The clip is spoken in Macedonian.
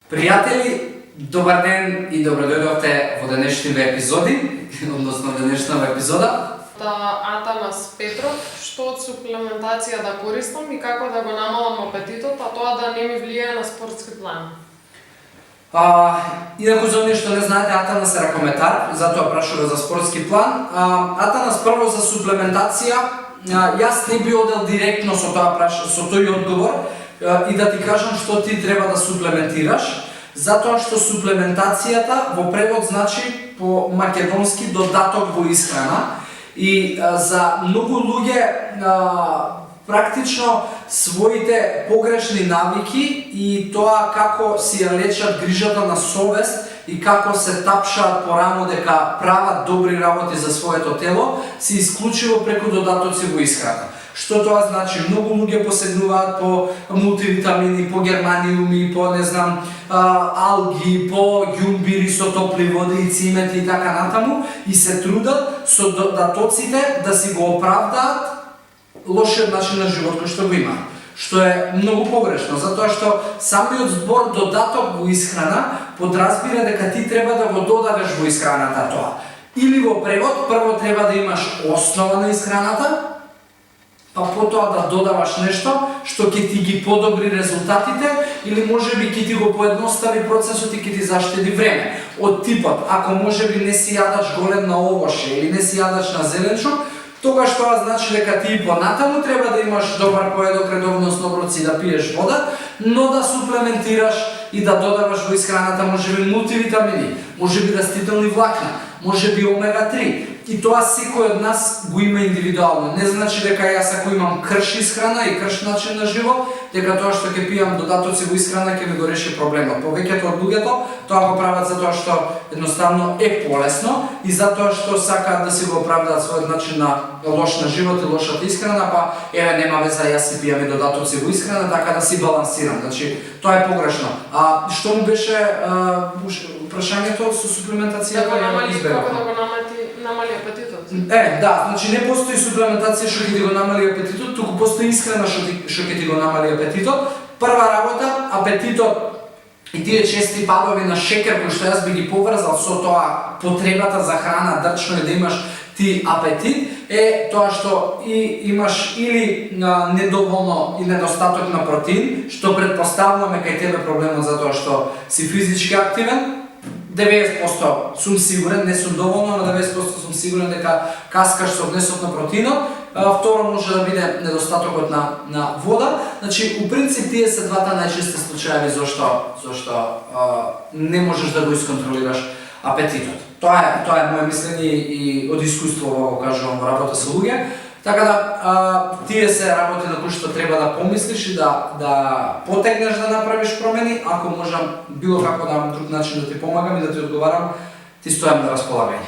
Пријатели, добар ден и добродојдовте во денешниве епизоди, односно денешнава епизода. Атанас Петров, што од суплементација да користам и како да го намалам апетитот, а тоа да не ми влијае на спортски план. Инаку за оние што не знаете, Атанас е ракометар, затоа прашува за спортски план. Атанас, прво за суплементација, јас не би одел директно со тој одговор и да ти кажам што ти треба да суплементираш, затоа што суплементацијата во превод значи по македонски додаток во исхрана. И за многу луѓе практично своите погрешни навики и тоа како си ја лечат грижата на совест и како се тапшаат по рамо дека прават добри работи за своето тело, се исклучиво преку додатоци во исхрана. Што тоа значи? Многу луѓе посегнуваат по мултивитамини, по германиуми, по алги, по ѓумбири со топли води и цимети и така натаму и се трудат со додатоците да си го оправдаат лошиот начин на живот кој што го има. Што е многу погрешно, затоа што самиот збор додаток во исхрана подразбира дека ти треба да го додадеш во исхраната тоа. Или во превод, прво треба да имаш основа на исхраната, па потоа да додаваш нешто што ќе ти ги подобри резултатите или можеби ќе ти го поедностави процесот и ќе ти заштеди време. Од типот, ако можеби не си јадаш голем на овоше или не си јадаш на зеленчук, тогаш тоа значи дека ти понатаму треба да имаш добар поедок, редовно оброци, да пиеш вода, но да суплементираш и да додаваш во исхраната можеби мултивитамини, можеби растителни влакна, можеби омега-3. И тоа секој од нас го има индивидуално. Не значи дека јас ако имам крш исхрана и крш начин на живот, дека тоа што ќе пијам додатоци во исхрана ќе ми го реши проблемот. Повеќето од луѓето тоа го прават затоа што едноставно е полесно и затоа што сакаат да си го оправдаат својот начин на лош на живот и лошата исхрана, па еве нема веза, јас си пијам и додатоци во исхрана, така да си балансирам. Значи тоа е погрешно. Што му беше прашањето со суплементацијата? Како да го намали апетитот? Да, значи не постои суплементација што ќе ти го намали апетитот, туку постои исхрана што ќе ти го намали апетитот. Прва работа, апетитот и тие чести падови на шекер кои што јас би ги поврзал со тоа потребата за храна, дрчно е да имаш ти апетит, е тоа што имаш или недоволно и недостаток на протеин, што предпоставуваме кај тебе проблемот затоа што си физички активен. 90% сум сигурен, не сум доволно, но 90% сум сигурен дека каскаш со внесот на протеинот. Второ може да биде недостатокот на вода. Значи, у принцип тие се двата најчести случаи зашто не можеш да го исконтролираш апетитот. Тоа е моје мислење и од искуство го кажувам во работа со луѓе. Така да, тие се работи на кои што треба да помислиш и да потегнеш да направиш промени. Ако можам било како на друг начин да ти помагам и да ти одговарам, ти стојам на располагање.